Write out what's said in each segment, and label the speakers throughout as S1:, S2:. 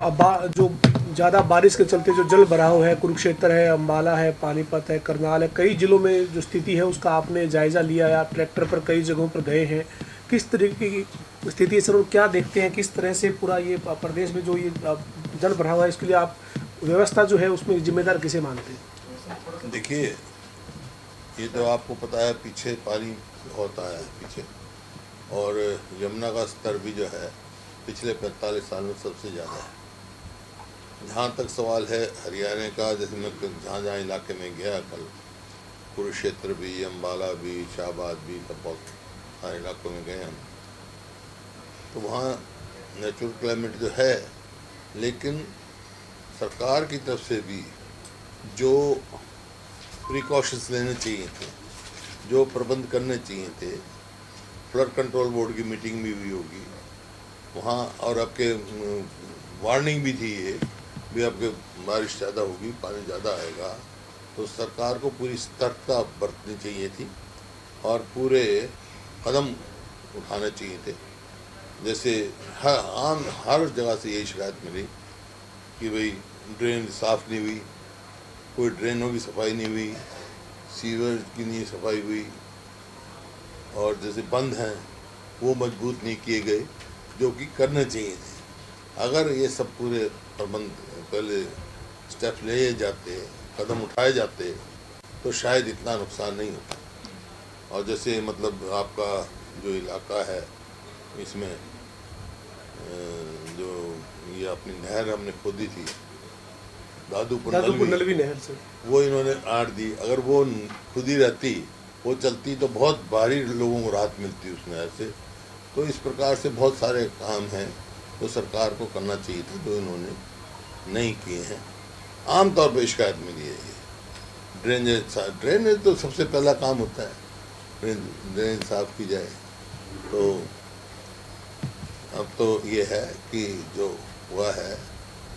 S1: जो ज़्यादा बारिश के चलते जो जल भराव है, कुरुक्षेत्र है, अम्बाला है, पानीपत है, करनाल है, कई जिलों में जो स्थिति है उसका आपने जायज़ा लिया या ट्रैक्टर पर कई जगहों पर गए हैं। किस तरीके की स्थिति है सर, और क्या देखते हैं किस तरह से पूरा ये प्रदेश में जो ये जल भराव है इसके लिए आप व्यवस्था जो है उसमें जिम्मेदार किसे मानते हैं?
S2: देखिए, ये तो आपको पता है पीछे पानी होता है पीछे, और यमुना का स्तर भी जो है पिछले 45 साल में सबसे ज़्यादा है। जहाँ तक सवाल है हरियाणा का, जैसे मैं जहाँ जहाँ इलाके में गया कल, कुरुक्षेत्र भी, अम्बाला भी, शाहबाद भी, सब बहुत सारे इलाकों में गए हम, तो वहाँ नेचुरल क्लाइमेट जो है, लेकिन सरकार की तरफ से भी जो प्रिकॉशंस लेने चाहिए थे, जो प्रबंध करने चाहिए थे, फ्लड कंट्रोल बोर्ड की मीटिंग भी हुई होगी वहाँ, और आपके वार्निंग भी थी ये भी आपके बारिश ज़्यादा होगी, पानी ज़्यादा आएगा, तो सरकार को पूरी सतर्कता बरतनी चाहिए थी और पूरे कदम उठाने चाहिए थे। जैसे हर जगह से यही शिकायत मिली कि भाई ड्रेन साफ़ नहीं हुई, कोई ड्रेनों की सफाई नहीं हुई, सीवर की नहीं सफाई हुई, और जैसे बंद हैं वो मजबूत नहीं किए गए जो कि करने चाहिए थे। अगर ये सब पूरे प्रबंध पहले स्टेप लिए जाते, कदम उठाए जाते, तो शायद इतना नुकसान नहीं होता। और जैसे मतलब आपका जो इलाका है इसमें जो ये अपनी नहर हमने खोदी थी दादूपुर
S1: नलवी नहर से,
S2: वो इन्होंने आड़ दी। अगर वो खुद ही रहती, वो चलती, तो बहुत भारी लोगों को राहत मिलती उस नहर से। तो इस प्रकार से बहुत सारे काम हैं तो सरकार को करना चाहिए था, जो इन्होंने नहीं किए हैं। आम तौर पर शिकायत मिली है ये ड्रेनेज तो सबसे पहला काम होता है, ड्रेनेज साफ की जाए। तो अब तो ये है कि जो हुआ है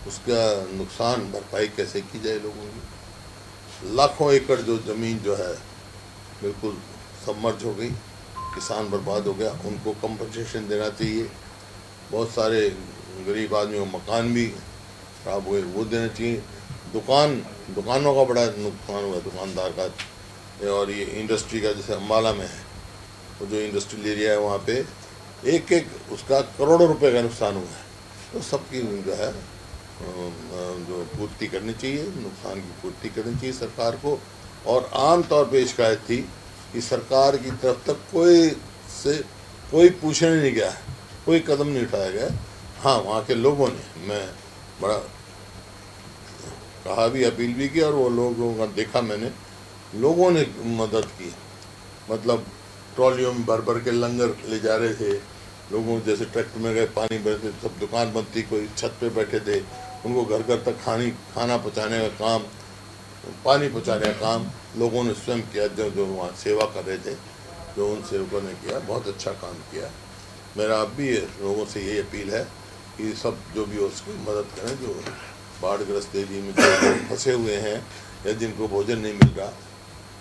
S2: उसका नुकसान भरपाई कैसे की जाए लोगों की। लाखों एकड़ जो ज़मीन जो है बिल्कुल सबमर्ज हो गई, किसान बर्बाद हो गया, उनको कंपनसेशन देना चाहिए। बहुत सारे गरीब आदमियों को मकान भी खराब हुए, वो देना चाहिए। दुकानों का बड़ा नुकसान हुआ, दुकानदार का। और ये इंडस्ट्री का, जैसे अम्बाला में है वो जो इंडस्ट्रियल एरिया है, वहाँ पे एक एक उसका करोड़ों रुपए का नुकसान हुआ है। तो सबकी जो है जो पूर्ति करनी चाहिए, नुकसान की पूर्ति करनी चाहिए सरकार को। और आम तौर पे शिकायत थी कि सरकार की तरफ तक कोई पूछने नहीं गया, कोई कदम नहीं उठाया गया। हाँ, वहाँ के लोगों ने, मैं बड़ा कहा भी, अपील भी की, और वो लोगों का देखा मैंने, लोगों ने मदद की। मतलब ट्रॉलियों में भर भर के लंगर ले जा रहे थे लोगों, जैसे ट्रैक्टर में गए, पानी भरते, सब दुकान बंद थी, कोई छत पे बैठे थे, उनको घर घर तक खाना पहुँचाने का काम, पानी पहुँचाने का काम लोगों ने स्वयं किया। जो वहाँ सेवा कर रहे थे, जो उन सेवकों ने किया, बहुत अच्छा काम किया। मेरा अब भी लोगों से यही अपील है कि सब जो भी हो उसकी मदद करें, जो बाढ़ग्रस्त एरिया में जो फंसे हुए हैं या जिनको भोजन नहीं मिल रहा,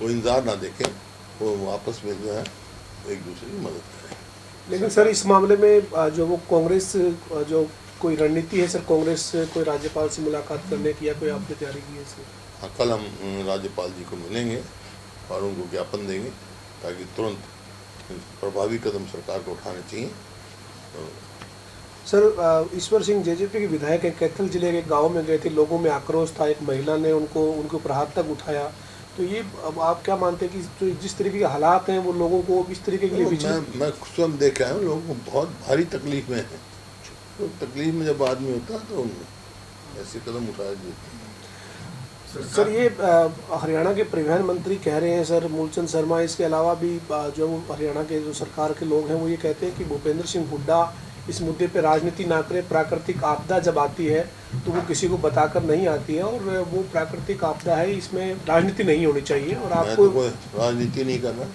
S2: वो इंतज़ार ना देखें, वो आपस में जो है एक दूसरे की मदद करें।
S1: लेकिन सर इस मामले में जो वो कांग्रेस जो कोई रणनीति है सर, कांग्रेस कोई राज्यपाल से मुलाकात करने की या कोई आपने तैयारी की है सर?
S2: हाँ, कल हम राज्यपाल जी को मिलेंगे और उनको ज्ञापन देंगे ताकि तुरंत प्रभावी कदम सरकार को उठाने चाहिए। तो
S1: सर ईश्वर सिंह जेजेपी के विधायक है, कैथल जिले के गांव में गए थे, लोगों में आक्रोश था, एक महिला ने उनके ऊपर हाथ तक उठाया। तो ये अब आप क्या मानते हैं कि जो जिस तरीके के हालात हैं वो लोगों को इस तरीके के लिए
S2: मैं स्वयं देख आया हूँ, लोगों को बहुत भारी तकलीफ में है। तो तकलीफ में जब आदमी होता है तो ऐसे कदम उठाए देते हैं।
S1: सर ये हरियाणा के परिवहन मंत्री कह रहे हैं सर, मूलचंद शर्मा, इसके अलावा भी जो हरियाणा के जो सरकार के लोग हैं वो ये कहते हैं कि भूपेंद्र सिंह हुड्डा इस मुद्दे पे राजनीति ना करें। प्राकृतिक आपदा जब आती है तो वो किसी को बताकर नहीं आती है, और वो प्राकृतिक आपदा है, इसमें राजनीति नहीं होनी चाहिए। और आपको
S2: मैं तो कोई राजनीति नहीं कर रहा,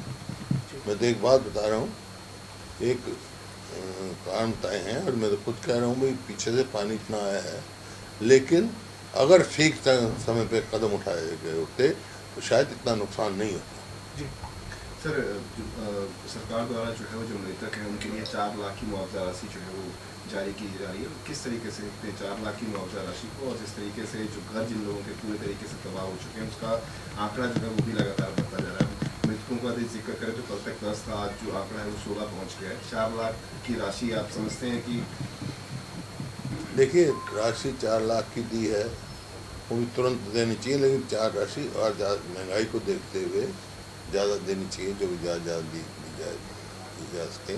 S2: मैं तो एक बात बता रहा हूँ, एक कारण तय है, और मैं तो खुद कह रहा हूँ भाई पीछे से पानी इतना आया है, लेकिन अगर ठीक समय पे कदम उठाए गए होते तो शायद इतना नुकसान नहीं होता।
S1: जी
S3: सर सरकार द्वारा जो है वो जो मृतक हैं उनके लिए 4 लाख की मुआवजा राशि जो है वो जारी की जा रही है। किस तरीके से 4 लाख की मुआवजा राशि को और जिस तरीके से जो घर जिन लोगों के पूरे तरीके से तबाह हो चुके हैं उसका आंकड़ा जो है वो भी लगातार बढ़ता जा रहा है। मृतकों का यदि जिक्र करें तो कल तक 10 था, आज जो आंकड़ा है वो 16 पहुँच गया है। 4 लाख की राशि आप समझते हैं कि
S2: देखिए राशि 4 लाख की दी है वो भी तुरंत देनी चाहिए, लेकिन 4 राशि और महंगाई को देखते हुए ज़्यादा देनी चाहिए, जो भी ज़्यादा दी जा सके।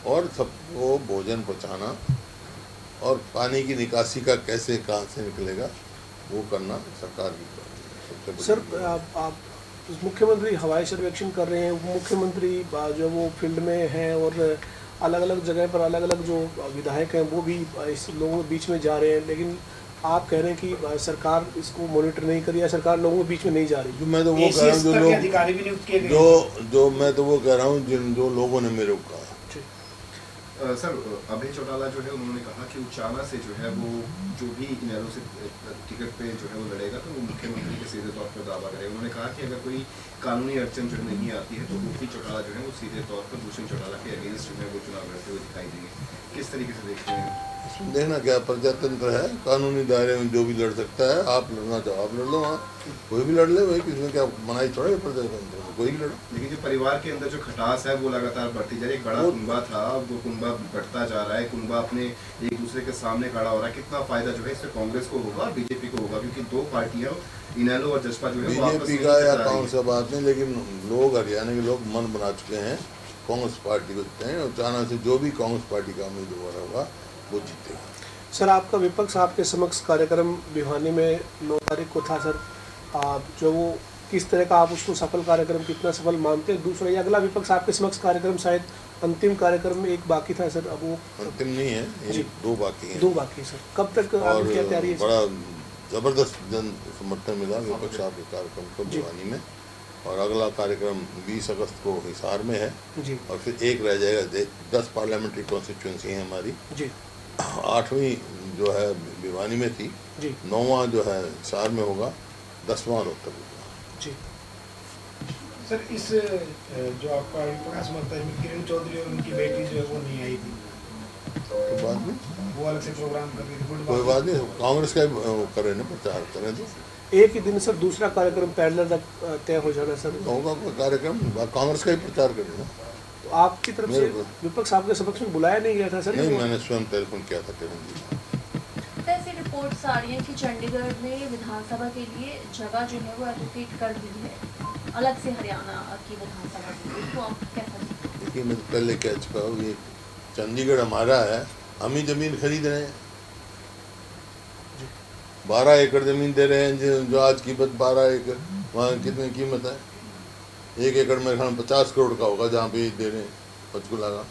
S2: और सबको भोजन पहुँचाना और पानी की निकासी का कैसे कहाँ से निकलेगा वो करना सरकार की सबसे बड़ी
S1: सर आप मुख्यमंत्री हवाई सर्वेक्षण कर रहे हैं, उप मुख्यमंत्री जो वो फील्ड में हैं और अलग अलग जगह पर अलग अलग जो विधायक हैं वो भी इस लोगों के बीच में जा रहे हैं, लेकिन आप कह रहे हैं कि सरकार इसको मॉनिटर नहीं कर रही है, सरकार लोगों के बीच में नहीं जा रही।
S2: जो मैं तो वो कह रहा हूँ जो लोग
S4: अधिकारी भी नियुक्त किए गए
S2: जो मैं तो वो कह रहा हूँ जो लोगों ने मेरे को कहा।
S3: सर अभय चौटाला जो है उन्होंने कहा कि उचाना से जो है वो जो भी इनेलो से टिकट पे जो है वो लड़ेगा तो वो मुख्यमंत्री के सीधे तौर पर दावा करेगा। उन्होंने कहा कि अगर कोई कानूनी अड़चन जो नहीं आती है तो ओपी चौटाला जो है वो सीधे तौर पर भूषण चौटाला के अगेंस्ट जो है वो चुनाव लड़ते हुए दिखाई देंगे। किस तरीके से देखते हैं?
S2: इसमें देखना क्या प्रजातंत्र है, कानूनी दायरे में जो भी लड़ सकता है। आप लड़ना चाहो आप लड़ लो, वहाँ कोई भी लड़ ले, वही किसमें क्या मनाही थोड़ा है प्रजातंत्र में, कोई भी लड़ो।
S3: लेकिन जो परिवार के अंदर जो खटास है वो लगातार बढ़ती जा रही है। एक बड़ा कुंबा था, वो कुंबा बढ़ता जा रहा है, कुंबा अपने एक दूसरे के सामने खड़ा हो रहा है। कितना फायदा जो है इससे कांग्रेस को होगा, बीजेपी को होगा, क्योंकि 2 पार्टियां इनेलो और जसपा जो है
S2: बीजेपी का या कांग्रेस का बात नहीं, लेकिन लोग हरियाणा के लोग मन बना चुके हैं कांग्रेस पार्टी को जीते हैं और चाइना से जो भी कांग्रेस पार्टी का उम्मीदवार होगा वो जीतेगा।
S1: सर आपका विपक्ष आपके समक्ष कार्यक्रम भिवानी में 9 तारीख को था सर, आप जो वो किस तरह का आप उसको सफल कार्यक्रम कितना सफल मानते हैं? दूसरा ये अगला विपक्ष आपके समक्ष कार्यक्रम शायद अंतिम कार्यक्रम में एक बाकी था सर, अब वो
S2: अंतिम नहीं है, ये 2 बाकी हैं।
S1: 2 बाकी सर, कब तक आपकी क्या तैयारी है?
S2: बड़ा जबरदस्त जन समर्थन मिला विपक्ष आपके कार्यक्रम को भिवानी में, और अगला कार्यक्रम 20 अगस्त को हिसार में है
S1: जी,
S2: और फिर एक रह जाएगा। 10 पार्लियामेंट्री कॉन्स्टिट्यूंसी है हमारी
S1: जी
S2: 8वीं जो है भिवानी में थी
S1: जी
S2: 9वां जो है हिसार में होगा, 10वां रोहतक होगा
S1: जी।
S4: सर इस जो आपका प्रकाश मत है किरण चौधरी और उनकी बेटी जो है वो नहीं आई थी,
S2: तो बाद में
S4: वो अलग से प्रोग्राम कर रही थी।
S2: कोई बात नहीं, कांग्रेस का करें ना प्रचार करें तो
S1: एक ही दिन सर दूसरा कार्यक्रम पैरेलल तक तय हो जाना सर,
S2: होगा कोई कार्यक्रम, कांग्रेस का ही प्रचार करें ना।
S1: तो आपकी तरफ से विपक्ष आपके समक्ष में बुलाया नहीं गया था सर?
S2: नहीं, मैंने स्वयं टेलीफोन किया था किरण जी।
S5: ऐसी रिपोर्ट्स आ रही हैं कि चंडीगढ़ में विधानसभा के लिए जगह जो है वो एलोकेट कर दी है अलग से हरियाणा की विधानसभा के लिए, तो आप कैसा?
S2: देखिए मैं तो पहले कह चुका हूँ, ये चंडीगढ़ हमारा है, हम ही ज़मीन खरीद रहे हैं। 12 एकड़ ज़मीन दे रहे हैं, जो आज कीमत 12 एकड़, वहाँ कितनी कीमत है? 1 एकड़ मेरे ख्याल में 50 करोड़ का होगा, जहाँ पे दे रहे हैं पंचकुला का।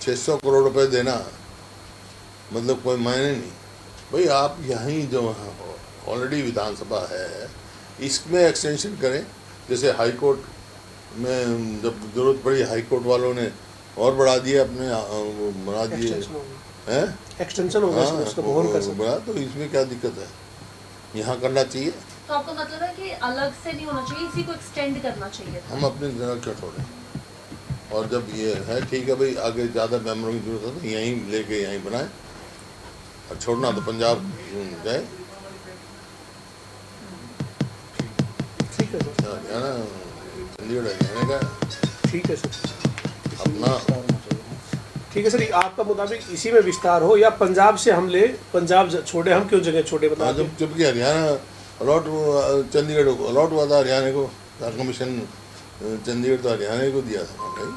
S2: 600 करोड़ रुपए देना मतलब कोई मायने नहीं भाई। आप यहीं जो ऑलरेडी विधानसभा है इसमें एक्सटेंशन करें, जैसे हाई कोर्ट में जब जरूरत पड़ी हाई कोर्ट वालों ने और बढ़ा दिया, अपने बना दिए हैं,
S1: एक्सटेंशन हो गया उसका भवन कर सकते।
S2: बड़ा, तो इसमें क्या दिक्कत है? यहाँ करना चाहिए।
S5: तो आपका मतलब है कि अलग से नहीं होना चाहिए, इसी को एक्सटेंड करना चाहिए था।
S2: हम अपनी जगह क्यों छोड़ें? और जब ये है ठीक है भाई, आगे ज़्यादा मेम्बरों की जरूरत है तो यहीं लेके यहीं बनाए, और छोड़ना तो पंजाब जाए,
S1: ठीक है सर,
S2: हरियाणा चंडीगढ़ हरियाणा का
S1: ठीक है सर,
S2: अपना।
S1: ठीक है सर। आपका मुताबिक इसी में विस्तार हो या पंजाब से हम ले, पंजाब छोड़े, हम क्यों जगह छोड़े बता दें?
S2: जब जबकि हरियाणा अलॉट चंडीगढ़ को अलॉट हुआ था, हरियाणा को कमीशन चंडीगढ़ तो हरियाणा को दिया था भाई।